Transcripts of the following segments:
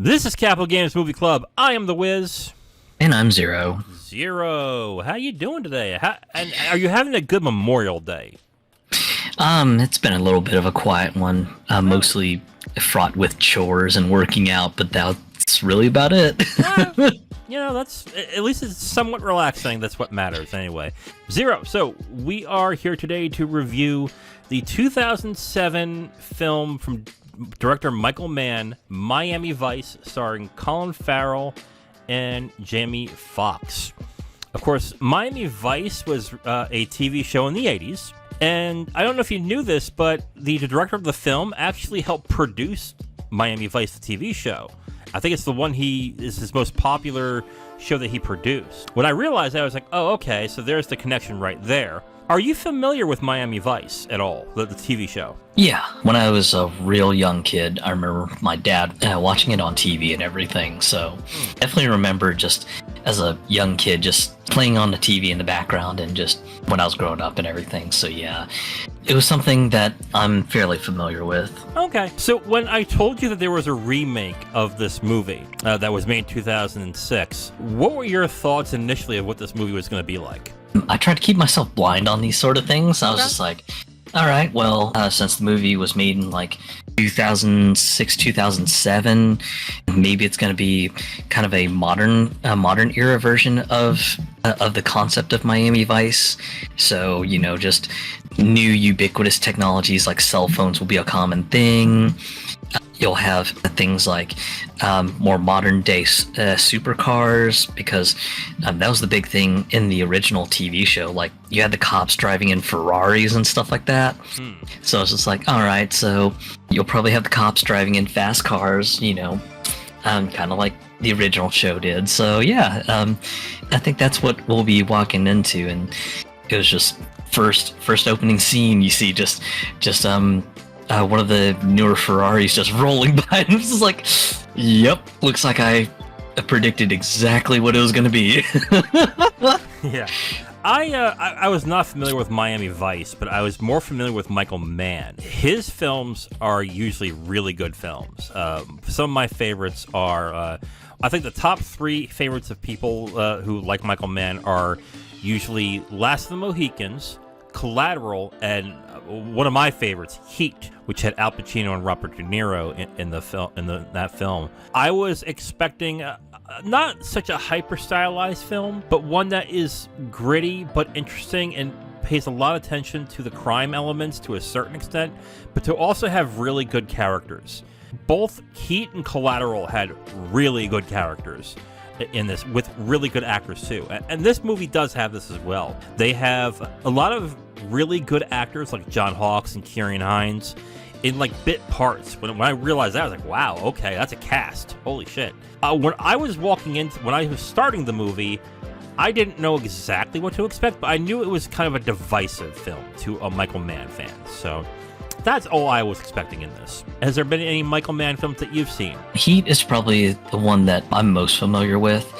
This is Capital Games Movie Club. I am the Wiz. And I'm Zero. Zero. How you doing today? And are you having a good Memorial Day? It's been a little bit of a quiet one, mostly fraught with chores and working out, but that's really about it. That's at least it's somewhat relaxing. That's what matters anyway. Zero. So we are here today to review the 2007 film from director Michael Mann, Miami Vice, starring Colin Farrell and Jamie Foxx. Of course, Miami Vice was a TV show in the 80s. And I don't know if you knew this, but the director of the film actually helped produce Miami Vice, the TV show. I think it's the one is his most popular show that he produced. When I realized that, I was like, oh, okay, so there's the connection right there. Are you familiar with Miami Vice at all, the TV show? Yeah, when I was a real young kid, I remember my dad watching it on TV and everything, so definitely remember just as a young kid just playing on the TV in the background and just when I was growing up and everything, so yeah. It was something that I'm fairly familiar with. Okay, so when I told you that there was a remake of this movie that was made in 2006, what were your thoughts initially of what this movie was going to be like? I tried to keep myself blind on these sort of things. I was just like, all right, well, since the movie was made in like 2006, 2007, maybe it's going to be kind of a modern era version of the concept of Miami Vice. So, just new ubiquitous technologies like cell phones will be a common thing. You'll have things like more modern day supercars, because that was the big thing in the original TV show. Like, you had the cops driving in Ferraris and stuff like that. So it's just like, all right, so you'll probably have the cops driving in fast cars, kind of like the original show did. So yeah, I think that's what we'll be walking into. And it was just first opening scene, you see just one of the newer Ferraris just rolling by, and it's just like, yep, looks like I predicted exactly what it was going to be. Yeah. I was not familiar with Miami Vice, but I was more familiar with Michael Mann. His films are usually really good films. Some of my favorites are, I think the top three favorites of people who like Michael Mann are usually Last of the Mohicans, Collateral, and one of my favorites, Heat, which had Al Pacino and Robert De Niro in the film. That film, I was expecting not such a hyper stylized film, but one that is gritty but interesting and pays a lot of attention to the crime elements to a certain extent, but to also have really good characters. Both Heat and Collateral had really good characters in this, with really good actors too, and this movie does have this as well. They have a lot of really good actors like John Hawkes and Ciarán Hinds in like bit parts. When I realized that, I was like, wow, okay, that's a cast. Holy shit. When I was starting the movie, I didn't know exactly what to expect, but I knew it was kind of a divisive film to a Michael Mann fan. So that's all I was expecting in this. Has there been any Michael Mann films that you've seen? Heat is probably the one that I'm most familiar with,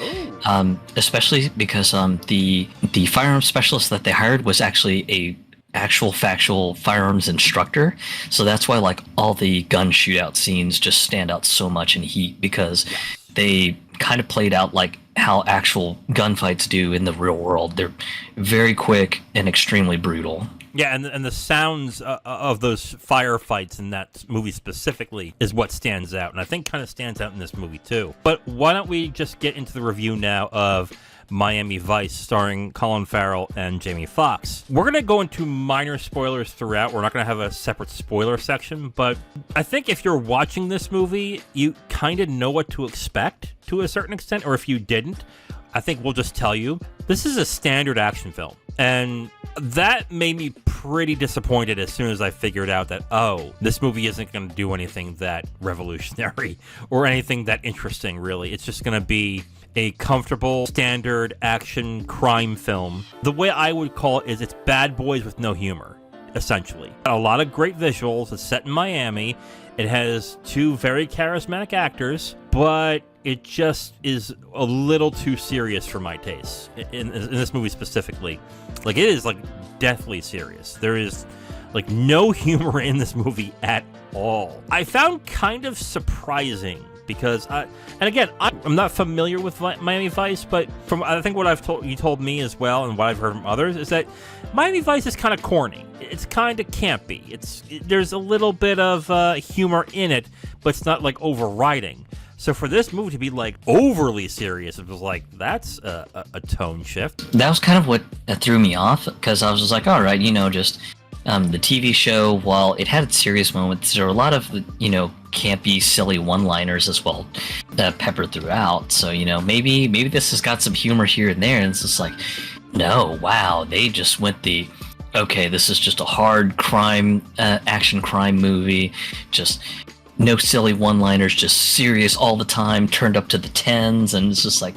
especially because the firearms specialist that they hired was actually a actual factual firearms instructor. So that's why like all the gun shootout scenes just stand out so much in Heat, because they kind of played out like how actual gunfights do in the real world. They're very quick and extremely brutal. Yeah, and the sounds of those firefights in that movie specifically is what stands out, and I think kind of stands out in this movie too. But why don't we just get into the review now of Miami Vice, starring Colin Farrell and Jamie Foxx. We're going to go into minor spoilers throughout. We're not going to have a separate spoiler section, but I think if you're watching this movie, you kind of know what to expect to a certain extent, or if you didn't, I think we'll just tell you. This is a standard action film, and that made me pretty disappointed as soon as I figured out that, oh, this movie isn't going to do anything that revolutionary or anything that interesting, really. It's just going to be a comfortable, standard action crime film. The way I would call it is it's bad boys with no humor, essentially. A lot of great visuals. It's set in Miami. It has two very charismatic actors, but it just is a little too serious for my taste in this movie specifically. Like, it is like deathly serious. There is like no humor in this movie at all. I found kind of surprising because and again, I'm not familiar with Miami Vice, but from I think what you told me as well, and what I've heard from others is that Miami Vice is kind of corny. It's kind of campy. There's a little bit of humor in it, but it's not like overriding. So for this movie to be like overly serious, it was like, that's a tone shift. That was kind of what threw me off, because I was just like, all right, just the TV show, while it had its serious moments, there were a lot of, campy, silly one-liners as well peppered throughout. So, maybe this has got some humor here and there, and it's just like, no, wow, they just went okay, this is just a hard action crime movie, just no silly one-liners, just serious all the time, turned up to the 10s, and it's just like,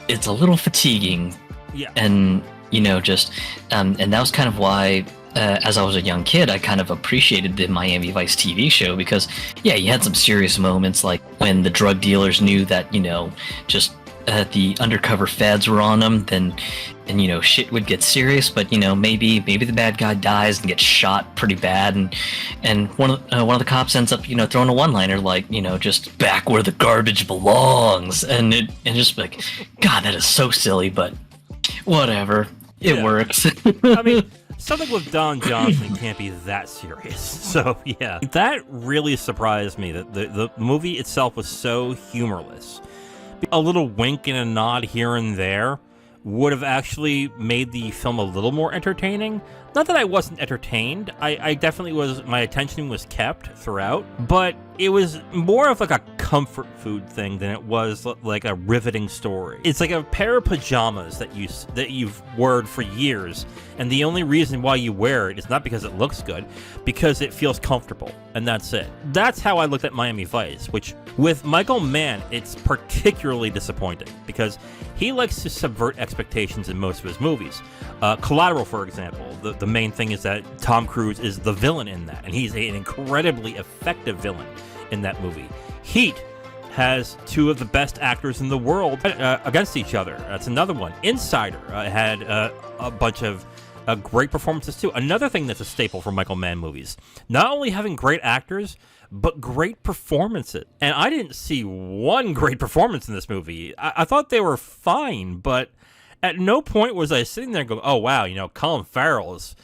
it's a little fatiguing. Yeah. And, and that was kind of why, as I was a young kid, I kind of appreciated the Miami Vice TV show, because, yeah, you had some serious moments, like when the drug dealers knew that, just the undercover feds were on them, then, and shit would get serious. But maybe the bad guy dies and gets shot pretty bad, and one of the cops ends up throwing a one-liner like just back where the garbage belongs, and just like, God, that is so silly, but whatever, it works. I mean, something with Don Johnson can't be that serious. So yeah, that really surprised me that the movie itself was so humorless. A little wink and a nod here and there would have actually made the film a little more entertaining. Not that I wasn't entertained. I definitely was. My attention was kept throughout, but it was more of like a comfort food thing than it was like a riveting story. It's like a pair of pajamas that you've worn for years, and the only reason why you wear it is not because it looks good, because it feels comfortable, and that's it. That's how I looked at Miami Vice, which with Michael Mann, it's particularly disappointing because he likes to subvert expectations in most of his movies. Collateral, for example, the main thing is that Tom Cruise is the villain in that, and he's an incredibly effective villain in that movie. Heat has two of the best actors in the world against each other. That's another one. Insider had a bunch of great performances too. Another thing that's a staple for Michael Mann movies. Not only having great actors, but great performances. And I didn't see one great performance in this movie. I thought they were fine, but at no point was I sitting there going, oh, wow, Colin Farrell is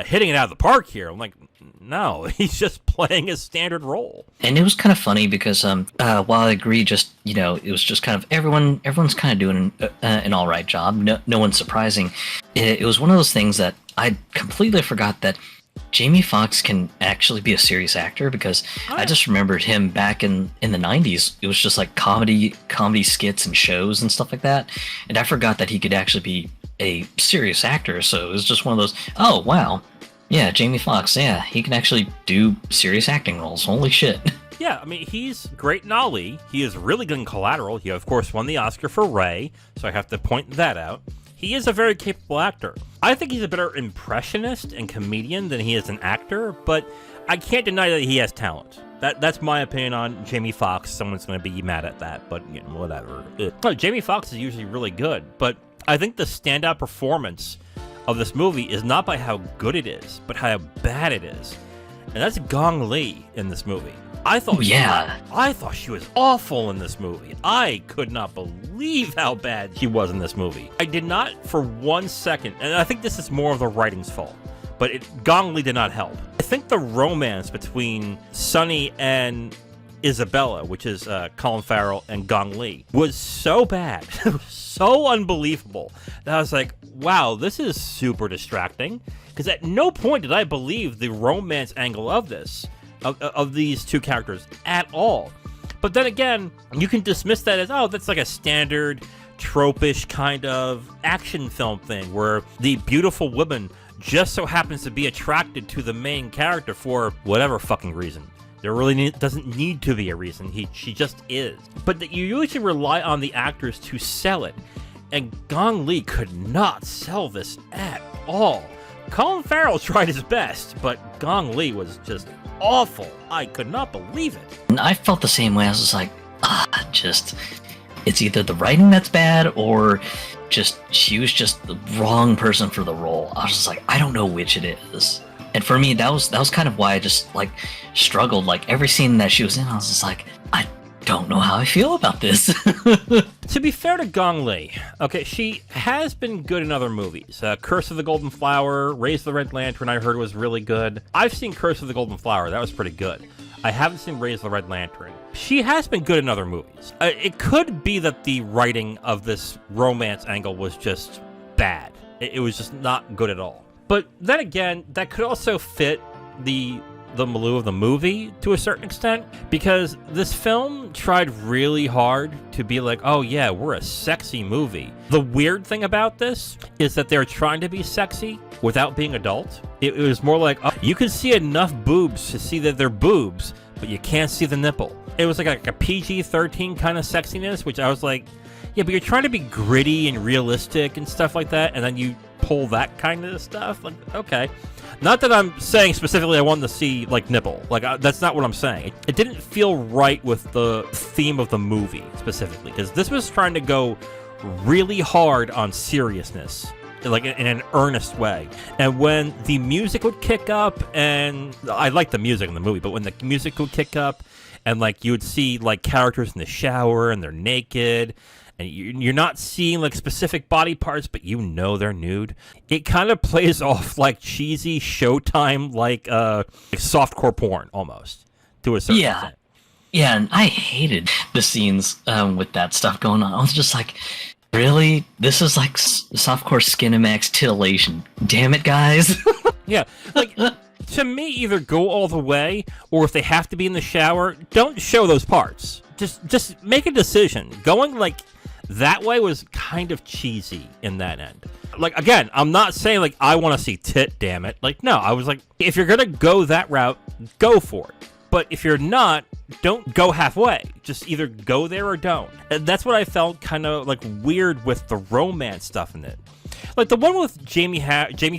hitting it out of the park here. I'm like, no, he's just playing a standard role. And it was kind of funny because while I agree, just, it was just kind of everyone's kind of doing an all right job. No one's surprising. It was one of those things that I completely forgot that Jamie Foxx can actually be a serious actor, because I just remembered him back in the 90s. It was just like comedy skits and shows and stuff like that. And I forgot that he could actually be a serious actor. So it was just one of those, oh, wow. Yeah, Jamie Foxx, yeah, he can actually do serious acting roles. Holy shit. Yeah, I mean, he's great in Ali. He is really good in Collateral. He, of course, won the Oscar for Ray, so I have to point that out. He is a very capable actor. I think he's a better impressionist and comedian than he is an actor, but I can't deny that he has talent. That's my opinion on Jamie Foxx. Someone's going to be mad at that, but whatever. No, Jamie Foxx is usually really good, but I think the standout performance of this movie is not by how good it is, but how bad it is. And that's Gong Li in this movie. I thought she was awful in this movie. I could not believe how bad she was in this movie. I did not for 1 second, and I think this is more of the writing's fault, but Gong Li did not help. I think the romance between Sonny and Isabella, which is Colin Farrell and Gong Li, was so bad, so unbelievable, that I was like, wow, this is super distracting, because at no point did I believe the romance angle of this. Of these two characters at all. But then again, you can dismiss that as, oh, that's like a standard tropish kind of action film thing where the beautiful woman just so happens to be attracted to the main character for whatever fucking reason. There really doesn't need to be a reason. She just is. But that you usually rely on the actors to sell it. And Gong Li could not sell this at all. Colin Farrell tried his best, but Gong Li was just awful. I could not believe it. And I felt the same way. I was just like, it's either the writing that's bad or just she was just the wrong person for the role. I was just like, I don't know which it is. And for me, that was kind of why I just like struggled. Like every scene that she was in, I was just like, don't know how I feel about this. To be fair to Gong Li, okay, she has been good in other movies. Curse of the Golden Flower, Raise the Red Lantern, I heard was really good. I've seen Curse of the Golden Flower. That was pretty good. I haven't seen Raise the Red Lantern. She has been good in other movies. It could be that the writing of this romance angle was just bad. It was just not good at all. But then again, that could also fit the milieu of the movie to a certain extent, because this film tried really hard to be like, oh yeah, we're a sexy movie. The weird thing about this is that they're trying to be sexy without being adult. It was more like, oh, you can see enough boobs to see that they're boobs, but you can't see the nipple. It was like a PG-13 kind of sexiness, which I was like, yeah, but you're trying to be gritty and realistic and stuff like that, and then you pull that kind of stuff. Like, okay. Not that I'm saying specifically I wanted to see, like, nipple. Like, that's not what I'm saying. It didn't feel right with the theme of the movie, specifically. Because this was trying to go really hard on seriousness. Like, in an earnest way. And when the music would kick up, and I like the music in the movie, but when the music would kick up, and, like, you would see, like, characters in the shower, and they're naked, and you're not seeing like specific body parts, but you know they're nude. It kind of plays off like cheesy Showtime, like softcore porn almost, to a certain extent. Yeah, and I hated the scenes with that stuff going on. I was just like, really? This is like softcore Skinemax titillation. Damn it, guys. Yeah, like to me, either go all the way, or if they have to be in the shower, don't show those parts. Just make a decision. Going like that way was kind of cheesy in that end. Like, again, I'm not saying, like, I want to see tit, damn it. Like, no, I was like, if you're going to go that route, go for it. But if you're not, don't go halfway. Just either go there or don't. And that's what I felt kind of, like, weird with the romance stuff in it. Like, the one with Jamie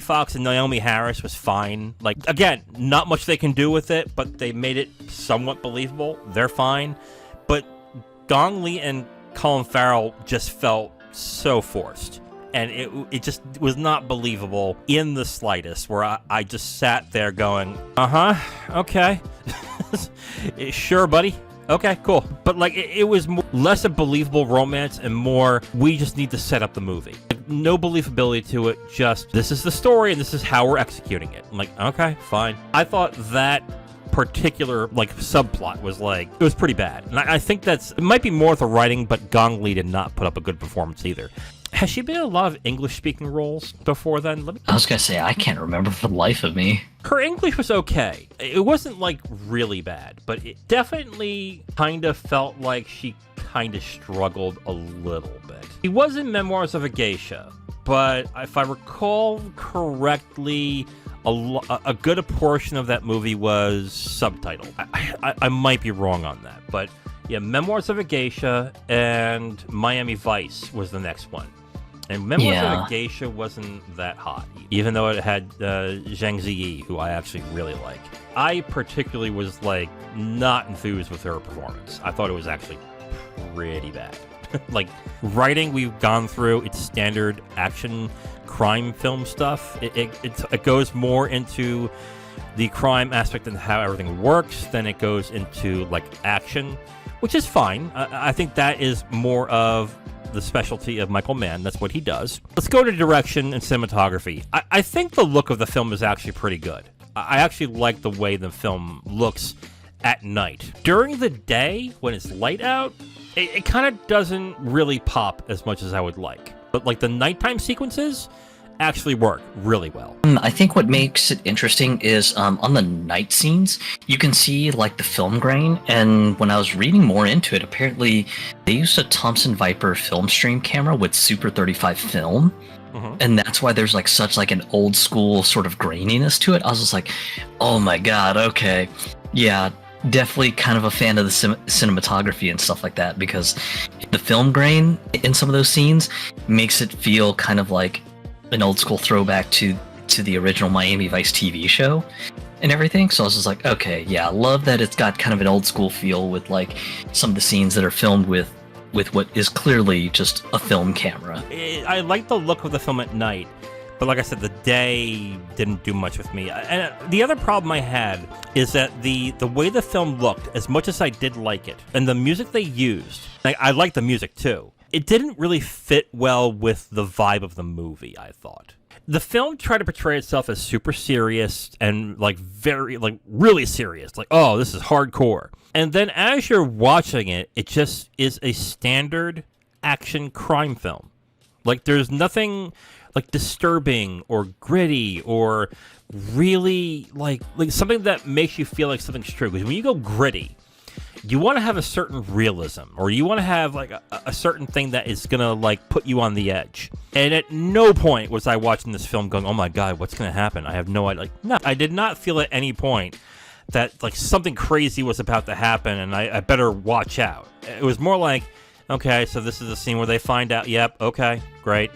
Foxx and Naomi Harris was fine. Like, again, not much they can do with it, but they made it somewhat believable. They're fine. But Gong Li and Colin Farrell just felt so forced, and it just was not believable in the slightest, where I just sat there going, okay. Sure, buddy, okay, cool. But like it was less a believable romance and more, we just need to set up the movie. Like, no believability to it, just this is the story and this is how we're executing it. I'm like, okay, fine. I thought that particular like subplot was like, it was pretty bad, and I think it might be more with the writing, but Gong Li did not put up a good performance either. Has she been in a lot of English speaking roles before then? I was gonna say, I can't remember for the life of me. Her English was okay. It wasn't like really bad, but it definitely kind of felt like she kind of struggled a little bit. She was in Memoirs of a Geisha, but if I recall correctly, a good portion of that movie was subtitled. I might be wrong on that, but yeah, Memoirs of a Geisha and Miami Vice was the next one. And Memoirs of a Geisha wasn't that hot, even though it had Zhang Ziyi, who I actually really like. I particularly was like not enthused with her performance. I thought it was actually pretty bad. Like, writing we've gone through, it's standard action crime film stuff. It goes more into the crime aspect and how everything works than it goes into like action, which is fine. I think that is more of the specialty of Michael Mann. That's what he does. Let's go to direction and cinematography. I think the look of the film is actually pretty good. I actually like the way the film looks at night. During the day, when it's light out, it kind of doesn't really pop as much as I would like. But like the nighttime sequences actually work really well. I think what makes it interesting is on the night scenes, you can see like the film grain. And when I was reading more into it, apparently they used a Thompson Viper film stream camera with Super 35 film. And that's why there's like such like an old school sort of graininess to it. I was just like, oh my God, okay. Yeah, definitely kind of a fan of the cinematography and stuff like that, because the film grain in some of those scenes makes it feel kind of like an old school throwback to the original Miami Vice TV show and everything. So I was just like, okay, yeah, I love that it's got kind of an old school feel with like some of the scenes that are filmed with what is clearly just a film camera. I like the look of the film at night But like I said, the day didn't do much with me. And the other problem I had is that the way the film looked, as much as I did like it, and the music they used, I liked the music too, it didn't really fit well with the vibe of the movie, I thought. The film tried to portray itself as super serious and very really serious. Like, oh, this is hardcore. And then as you're watching it, it just is a standard action crime film. Like, there's nothing disturbing or gritty or really like something that makes you feel like something's true. Because when you go gritty, you want to have a certain realism, or you want to have a certain thing that is gonna put you on the edge. And at no point was I watching this film going, oh my god, what's gonna happen? I have no idea. No, I did not feel at any point that something crazy was about to happen and I better watch out. It was more like, okay, so this is the scene where they find out, yep, okay, great,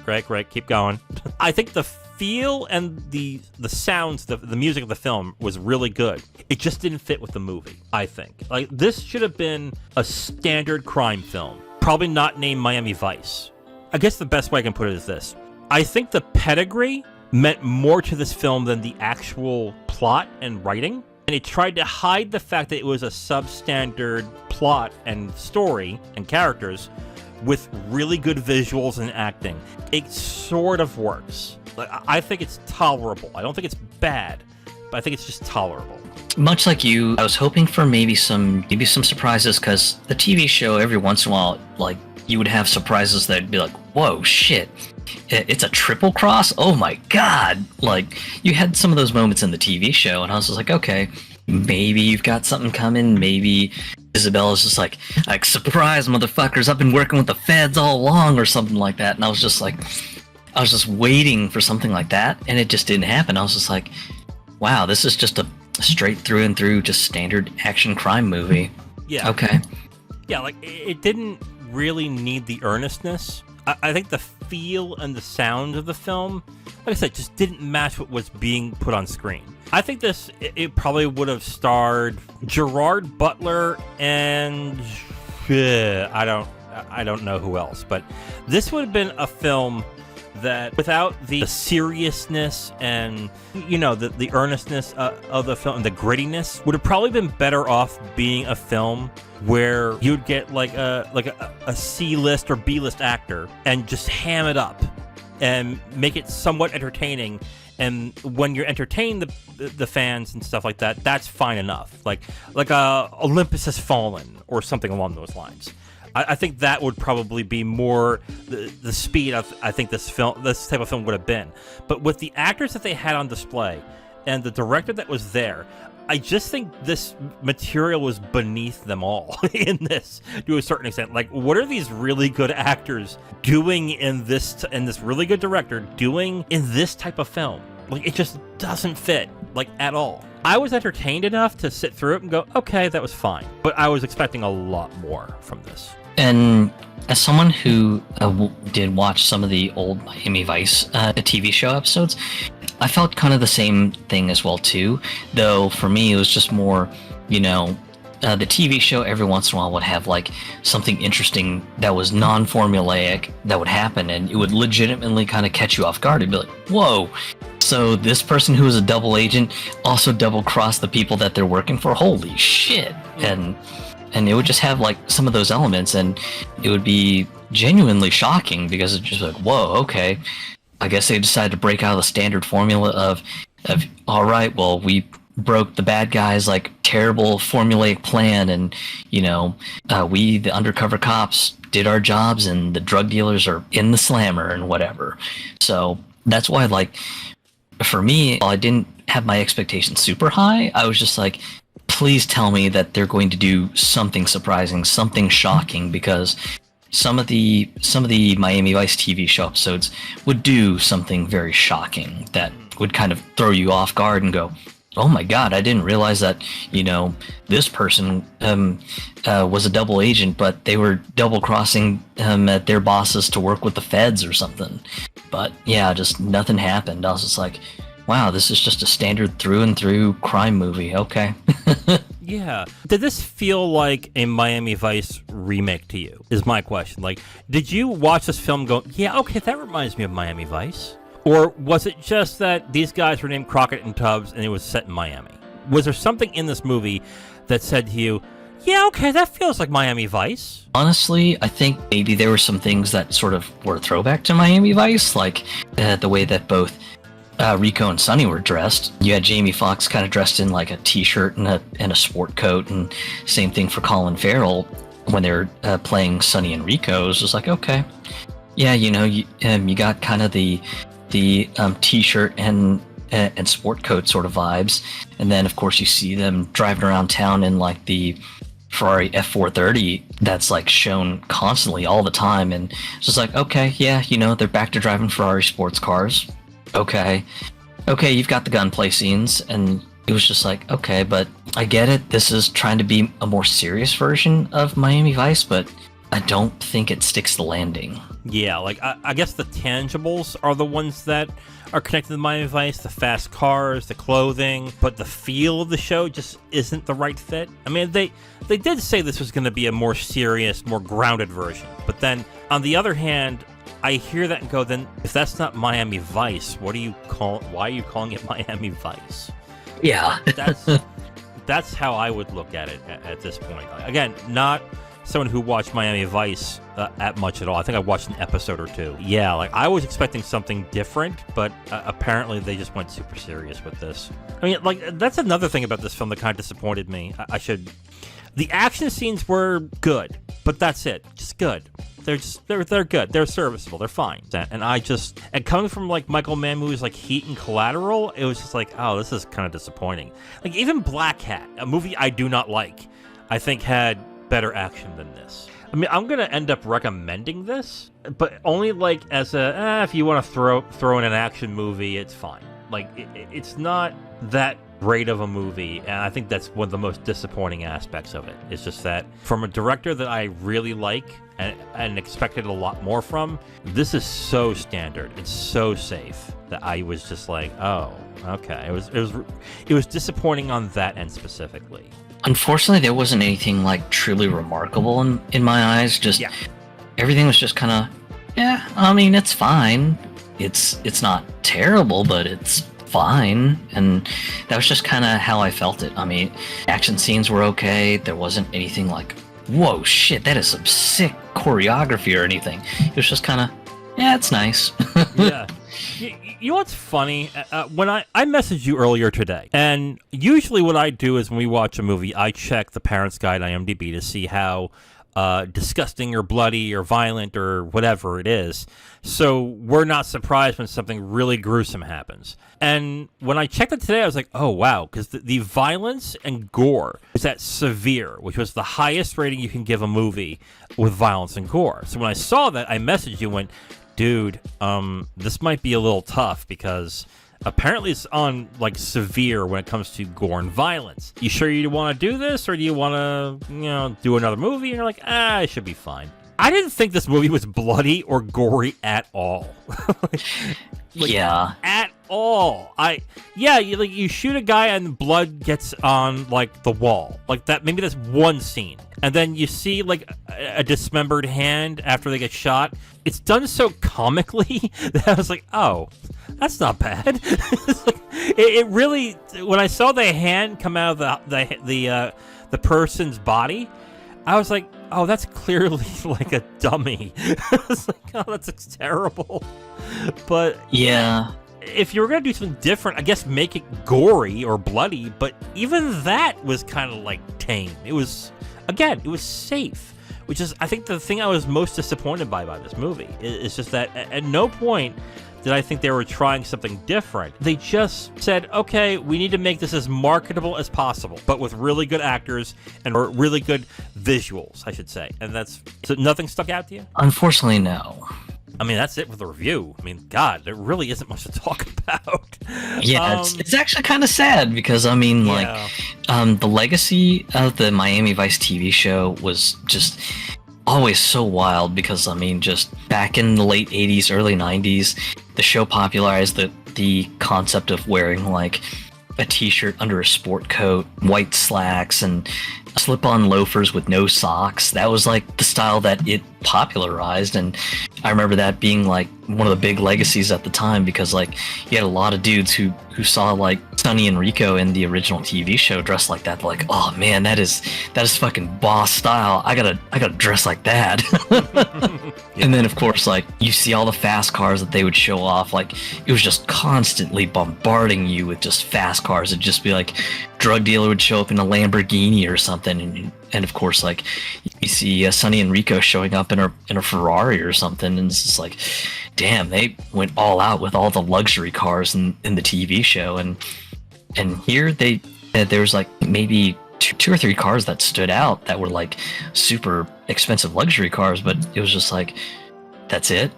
keep going. I think the feel and the sounds, the music of the film was really good. It just didn't fit with the movie, I think. This should have been a standard crime film, probably not named Miami Vice. I guess the best way I can put it is this. I think the pedigree meant more to this film than the actual plot and writing. And it tried to hide the fact that it was a substandard plot and story and characters with really good visuals and acting. It sort of works. I think it's tolerable. I don't think it's bad, but I think it's just tolerable. Much like you, I was hoping for maybe some surprises, because the TV show, every once in a while, you would have surprises that'd be like, whoa, shit. It's a triple cross? Oh my god! You had some of those moments in the TV show, and I was just like, okay, maybe you've got something coming. Maybe Isabella's just like surprise, motherfuckers! I've been working with the feds all along, or something like that. And I was just waiting for something like that, and it just didn't happen. I was just like, wow, this is just a straight through and through, just standard action crime movie. Yeah. Okay. Yeah, it didn't really need the earnestness. I think the feel and the sound of the film, like I said, just didn't match what was being put on screen. I think it probably would have starred Gerard Butler and I don't know who else, but this would have been a film that, without the seriousness and the earnestness of the film and the grittiness, would have probably been better off being a film where you'd get a C-list or B-list actor and just ham it up and make it somewhat entertaining. And when you're entertaining the fans and stuff like that, that's fine enough. Like Olympus Has Fallen or something along those lines. I think that would probably be more the speed I think this type of film would have been. But with the actors that they had on display and the director that was there, I just think this material was beneath them all in this, to a certain extent. What are these really good actors doing in this, and this really good director doing in this type of film? It just doesn't fit, at all. I was entertained enough to sit through it and go, okay, that was fine. But I was expecting a lot more from this. And as someone who did watch some of the old Miami Vice TV show episodes, I felt kind of the same thing as well too. Though for me, it was just more, the TV show every once in a while would have something interesting that was non-formulaic that would happen, and it would legitimately kind of catch you off guard. It'd be like, whoa. So this person who is a double agent also double-crossed the people that they're working for? Holy shit. And it would just have some of those elements, and it would be genuinely shocking, because it's just whoa, okay. I guess they decided to break out of the standard formula of all right, well, we broke the bad guys terrible formulaic plan, and we, the undercover cops, did our jobs, and the drug dealers are in the slammer and whatever. So that's why for me, while I didn't have my expectations super high, I was just please tell me that they're going to do something surprising, something shocking, because some of the Miami Vice TV show episodes would do something very shocking that would kind of throw you off guard and go, oh my god, I didn't realize that, this person was a double agent, but they were double-crossing at their bosses to work with the feds or something. But yeah, just nothing happened. I was just like, wow, this is just a standard through and through crime movie. Okay. Yeah. Did this feel like a Miami Vice remake to you, is my question. Did you watch this film and go, yeah, okay, that reminds me of Miami Vice? Or was it just that these guys were named Crockett and Tubbs and it was set in Miami? Was there something in this movie that said to you, yeah, okay, that feels like Miami Vice? Honestly, I think maybe there were some things that sort of were a throwback to Miami Vice, like the way that both Rico and Sonny were dressed. You had Jamie Foxx kind of dressed in like a t-shirt and a sport coat, and same thing for Colin Farrell when they were playing Sonny and Rico. It was just like, okay, yeah, you got kind of the t-shirt and sport coat sort of vibes, and then of course you see them driving around town in like the Ferrari F430 that's like shown constantly all the time, and it's just like, okay, yeah, they're back to driving Ferrari sports cars. Okay, you've got the gunplay scenes, and it was just like, okay, but I get it. This is trying to be a more serious version of Miami Vice, but I don't think it sticks the landing. Yeah, like I guess the tangibles are the ones that are connected to Miami Vice, the fast cars, the clothing, but the feel of the show just isn't the right fit. I mean, they did say this was going to be a more serious, more grounded version, but then on the other hand, I hear that and go, then if that's not Miami Vice, why are you calling it Miami Vice? Yeah. That's how I would look at it at this point. Again, not someone who watched Miami Vice at much at all. I think I watched an episode or two. Yeah, like I was expecting something different, but apparently they just went super serious with this. I mean, like that's another thing about this film that kind of disappointed me. The action scenes were good, but that's it. Just good. They're good. They're serviceable. They're fine. And coming from like Michael Mann movies like Heat and Collateral, it was just like, oh, this is kind of disappointing. Like even Black Hat, a movie I do not like, I think had better action than this. I mean, I'm gonna end up recommending this, but only like as if you want to throw in an action movie, it's fine. Like it's not that great of a movie, and I think that's one of the most disappointing aspects of it. It's just that from a director that I really like and expected a lot more from, this is so standard. It's so safe that I was just like, oh, okay. It was disappointing on that end specifically. Unfortunately, there wasn't anything like truly remarkable in my eyes. Just everything was just kind of, yeah. I mean, it's fine. It's not terrible, but it's fine, and that was just kind of how I felt it. I mean, action scenes were okay. There wasn't anything like, whoa, shit, that is some sick choreography or anything. It was just kind of, yeah, it's nice. Yeah. You know what's funny? When I messaged you earlier today, and usually what I do is when we watch a movie, I check the Parents Guide IMDb to see how disgusting or bloody or violent or whatever it is. So we're not surprised when something really gruesome happens. And when I checked it today, I was like, oh, wow, because the violence and gore is at severe, which was the highest rating you can give a movie with violence and gore. So when I saw that, I messaged you and went, dude, this might be a little tough because apparently it's on like severe when it comes to gore and violence. You sure you want to do this, or do you want to, do another movie? And you're like, it should be fine. I didn't think this movie was bloody or gory at all. Yeah. At all. You shoot a guy and blood gets on like the wall. Like that, maybe that's one scene. And then you see like a dismembered hand after they get shot. It's done so comically that I was like, oh, that's not bad. it really, when I saw the hand come out of the person's body, I was like, oh, that's clearly like a dummy. I was like, oh, that's terrible. But yeah, if you were going to do something different, I guess make it gory or bloody, but even that was kind of like tame. It was safe, which is, I think, the thing I was most disappointed by this movie. It's just that at no point did I think they were trying something different. They just said, okay, we need to make this as marketable as possible, but with really good actors and really good visuals, I should say. And so nothing stuck out to you? Unfortunately, no. I mean, that's it with the review. I mean, God, there really isn't much to talk about. Yeah, it's actually kind of sad because, I mean, the legacy of the Miami Vice TV show was just always so wild because, I mean, just back in the late 80s, early 90s, the show popularized the concept of wearing, like, a t-shirt under a sport coat, white slacks, and slip-on loafers with no socks. That was like the style that it popularized, and I remember that being like one of the big legacies at the time, because like you had a lot of dudes who saw like Sonny and Rico in the original TV show dressed like that. They're like, oh man, that is fucking boss style. I gotta dress like that. And then of course, like, you see all the fast cars that they would show off. Like, it was just constantly bombarding you with just fast cars. It'd just be like drug dealer would show up in a Lamborghini or something, and of course, like, you see Sonny and Rico showing up in a Ferrari or something, and it's just like, damn, they went all out with all the luxury cars in the TV show. And here there was like maybe two or three cars that stood out that were like super expensive luxury cars, but it was just like, that's it.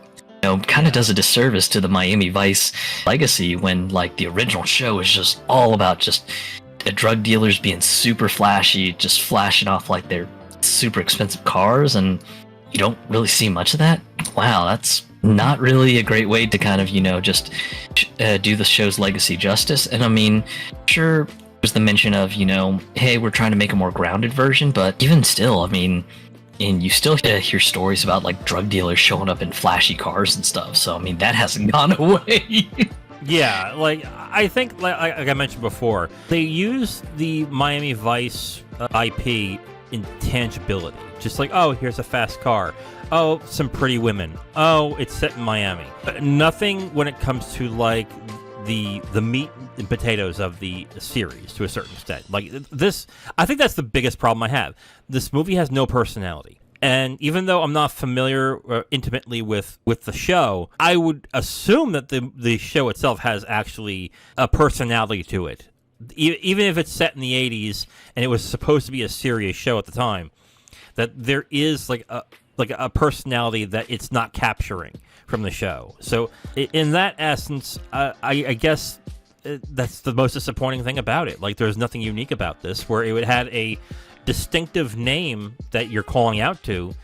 Kind of does a disservice to the Miami Vice legacy when like the original show is just all about just the drug dealers being super flashy, just flashing off like their super expensive cars, and you don't really see much of that. Wow, that's not really a great way to kind of, just do the show's legacy justice. And I mean, sure, there's the mention of, hey, we're trying to make a more grounded version, but even still, I mean, and you still hear stories about like drug dealers showing up in flashy cars and stuff. So I mean, that hasn't gone away. Yeah, like, I think, like I mentioned before, they use the Miami Vice IP intangibility. Just like, oh, here's a fast car. Oh, some pretty women. Oh, it's set in Miami. But nothing when it comes to, like, the meat and potatoes of the series, to a certain extent. Like, this, I think that's the biggest problem I have. This movie has no personality. And even though I'm not familiar intimately with the show, I would assume that the show itself has actually a personality to it. Even if it's set in the 80s and it was supposed to be a serious show at the time, that there is like a personality that it's not capturing from the show. So in that essence, I guess that's the most disappointing thing about it. Like, there's nothing unique about this, where it had a distinctive name that you're calling out to,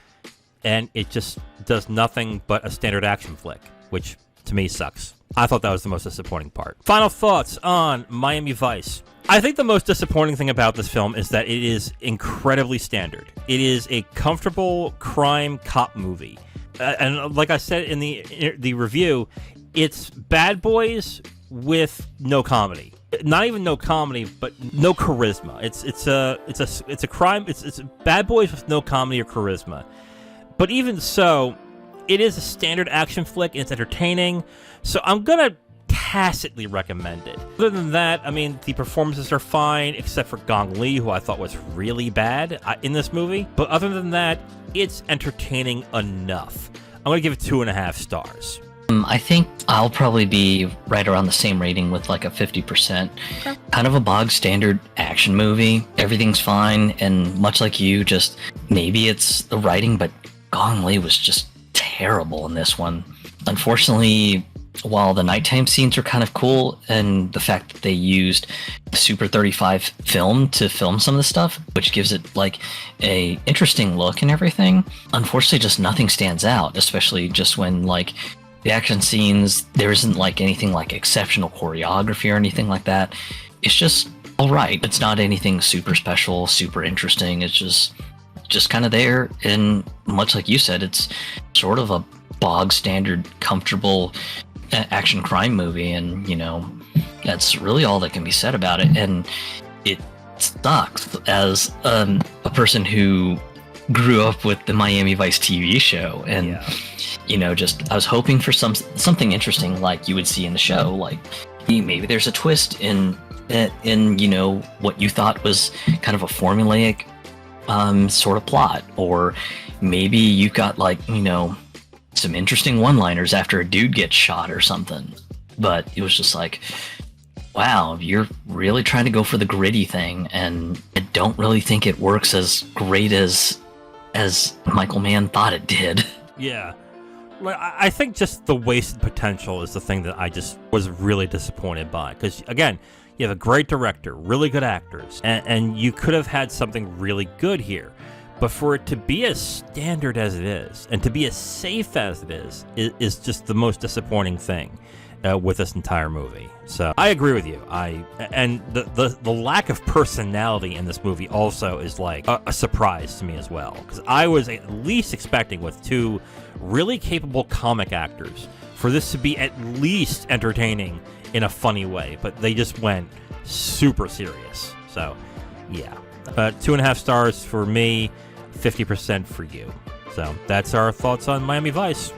and it just does nothing but a standard action flick, which to me sucks. I thought that was the most disappointing part. Final thoughts on Miami Vice. I think the most disappointing thing about this film is that it is incredibly standard. It is a comfortable crime cop movie. And like I said in the review, it's Bad Boys with no comedy. Not even no comedy, but no charisma. It's a crime. It's Bad Boys with no comedy or charisma. But even so, it is a standard action flick, and it's entertaining. So I'm gonna tacitly recommend it. Other than that, I mean, the performances are fine, except for Gong Li, who I thought was really bad in this movie. But other than that, it's entertaining enough. I'm gonna give it 2.5 stars. I think I'll probably be right around the same rating with like a 50%. Okay. Kind of a bog standard action movie. Everything's fine, and much like you, just maybe it's the writing, but Gong Li was just terrible in this one. Unfortunately, while the nighttime scenes are kind of cool, and the fact that they used Super 35 film to film some of the stuff, which gives it like a interesting look and everything, unfortunately just nothing stands out, especially just when like the action scenes, there isn't like anything like exceptional choreography or anything like that. It's just all right. It's not anything super special, super interesting. It's just kind of there. And much like you said, it's sort of a bog standard, comfortable action crime movie. And, that's really all that can be said about it. And it sucks as a person who grew up with the Miami Vice TV show, and I was hoping for something interesting like you would see in the show, like maybe there's a twist in what you thought was kind of a formulaic sort of plot, or maybe you got like some interesting one-liners after a dude gets shot or something. But it was just like, wow, you're really trying to go for the gritty thing, and I don't really think it works as great as Michael Mann thought it did. Yeah. I think just the wasted potential is the thing that I just was really disappointed by. Because, again, you have a great director, really good actors, and you could have had something really good here. But for it to be as standard as it is, and to be as safe as it is just the most disappointing thing. with this entire movie. So I agree with you. And the lack of personality in this movie also is like a surprise to me as well, because I was at least expecting, with two really capable comic actors, for this to be at least entertaining in a funny way, but they just went super serious. So yeah, 2.5 stars for me, 50% for you. So that's our thoughts on Miami Vice.